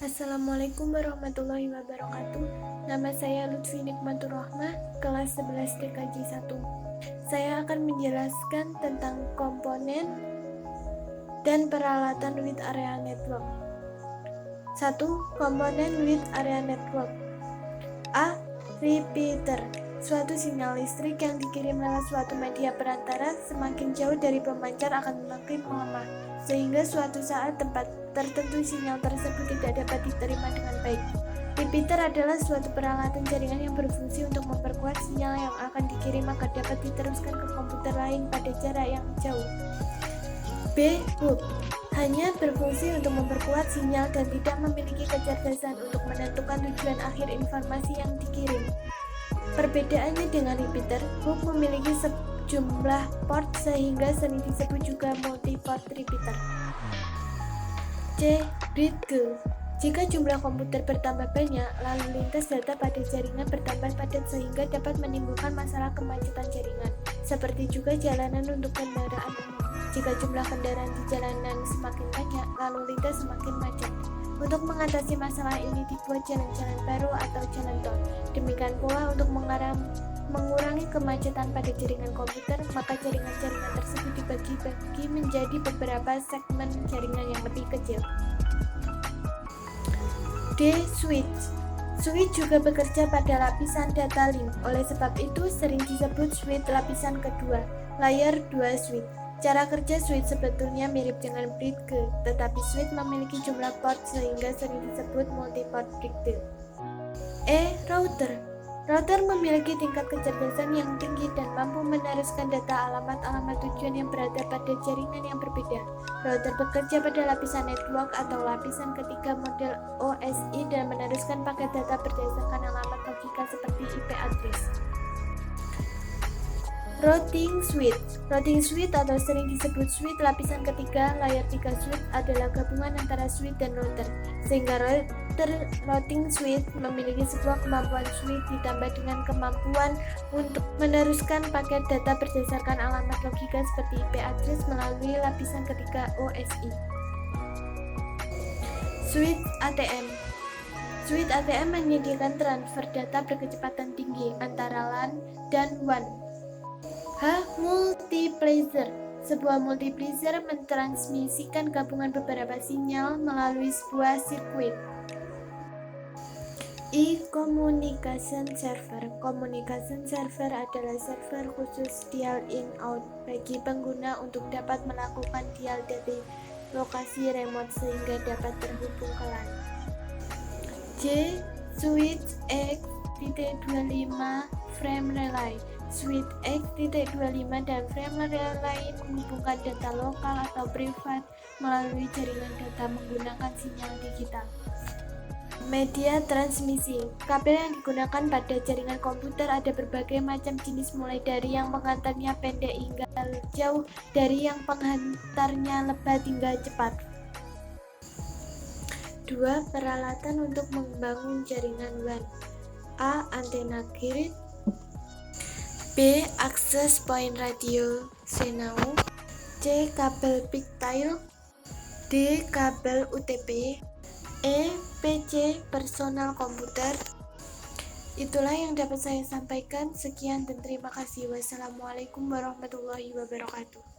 Assalamualaikum warahmatullahi wabarakatuh. Nama saya Lutfi Nikmatur Rahmah, kelas 11 TKJ 1. Saya akan menjelaskan tentang komponen dan peralatan with area network. 1. Komponen with area network. A. Repeater. Suatu sinyal listrik yang dikirim lewat suatu media perantara semakin jauh dari pemancar akan semakin melemah, sehingga suatu saat tempat tertentu sinyal tersebut tidak dapat diterima dengan baik. Repeater adalah suatu peralatan jaringan yang berfungsi untuk memperkuat sinyal yang akan dikirim agar dapat diteruskan ke komputer lain pada jarak yang jauh. B. Hub. Hanya berfungsi untuk memperkuat sinyal dan tidak memiliki kecerdasan untuk menentukan tujuan akhir informasi yang dikirim. Perbedaannya dengan repeater, hub memiliki sejumlah port sehingga sering disebut juga multi-port repeater. C. Bridge. Jika jumlah komputer bertambah banyak, lalu lintas data pada jaringan bertambah padat sehingga dapat menimbulkan masalah kemacetan jaringan, seperti juga jalanan untuk kendaraan umum. Jika jumlah kendaraan di jalanan semakin banyak, lalu lintas semakin macet. Untuk mengatasi masalah ini dibuat jalan-jalan baru atau jalan tol. Demikian pula untuk mengurangi kemacetan pada jaringan komputer, maka jaringan-jaringan tersebut dibagi-bagi menjadi beberapa segmen jaringan yang lebih kecil. D. Switch. Switch juga bekerja pada lapisan data link, oleh sebab itu sering disebut switch lapisan kedua, layer 2 switch. Cara kerja switch sebetulnya mirip dengan bridge, tetapi switch memiliki jumlah port sehingga sering disebut multi-port bridge. E. Router. Router memiliki tingkat kecerdasan yang tinggi dan mampu meneruskan data alamat-alamat tujuan yang berada pada jaringan yang berbeda. Router bekerja pada lapisan network atau lapisan ketiga model OSI dan meneruskan paket data berdasarkan alamat logika seperti IP address. Routing switch. Routing switch atau sering disebut switch lapisan ketiga, layer 3 switch adalah gabungan antara switch dan router, sehingga routing switch memiliki sebuah kemampuan switch ditambah dengan kemampuan untuk meneruskan paket data berdasarkan alamat logika seperti IP address melalui lapisan ketiga OSI. Switch ATM. Switch ATM menyediakan transfer data berkecepatan tinggi antara LAN dan WAN. H. Multiplexer. Sebuah multiplexer mentransmisikan gabungan beberapa sinyal melalui sebuah sirkuit. I. Communication server. Communication server adalah server khusus dial in out bagi pengguna untuk dapat melakukan dial dari lokasi remote sehingga dapat terhubung ke LAN. J. Switch X.25 frame relay. Switch X.25 dan frame relay menghubungkan data lokal atau privat melalui jaringan data menggunakan sinyal digital. Media transmisi. Kabel yang digunakan pada jaringan komputer ada berbagai macam jenis, mulai dari yang pengantarnya pendek hingga jauh, dari yang penghantarnya lebat hingga cepat. 2. Peralatan untuk membangun jaringan WAN. A. Antena grid. B. Access point radio Zenau. C. Kabel pigtail. D. Kabel UTP. E. PC personal komputer. Itulah yang dapat saya sampaikan. Sekian dan terima kasih. Wassalamualaikum warahmatullahi wabarakatuh.